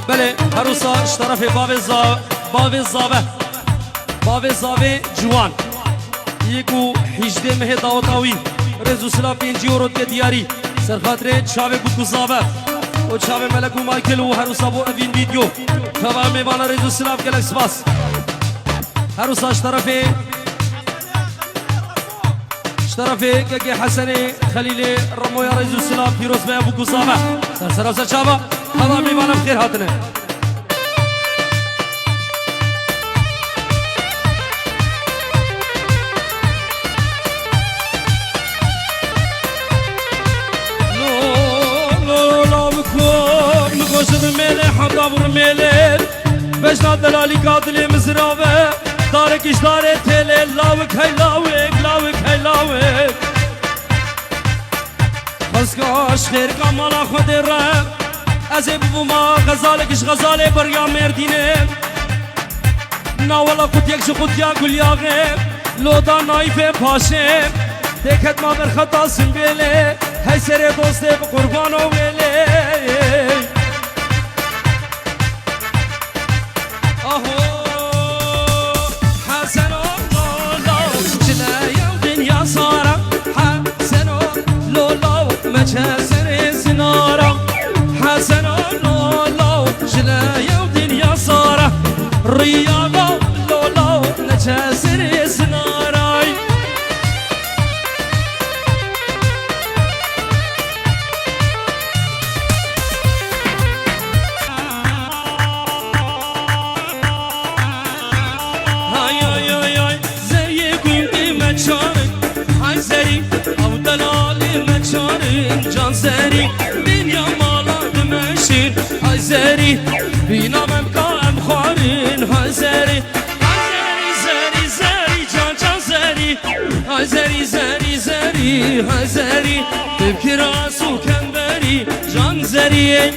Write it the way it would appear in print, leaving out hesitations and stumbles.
بله هروسا اشترف باوی زاوه جوان یکو 18 مه داوتاوی رزو سلا 5 یورو که دیاری سرخاطر چاوه بکو زاوه و چاوه ملکو مایکل و هروسا بو اوین ویدیو تمام میوانه رزو سلا گلک سپاس هروسا اشترف که حسن خلیل رمویا رزو سلا پیروز به بکو زاوه سرسرا چاوه تمام میوانه بخیر هاتنه داور میلر بجنا دلالی قاتل مزراوه دارکش داره تله لاوک های لاوک خزگاش خیر کامالا خود را از بو ما غزالکش غزاله بریا مردینه ناولا قطیکش قطیا گلیاغه لودا نایف پاشه دکت ما بر خطا سنبیله های سر دوسته بقربانو ویله حسن سنارا حسن لولو جلايا ودنيا صارة رياضة لولو نجاسر سناراي هاي زي قلبي مجارك هاي زي او دلالي مجارك جان زري دنيا مالا دمشين هاي زري بينا ممكا مخارين هاي زري جان زري هاي زري تبكي راسو كمبري جان زري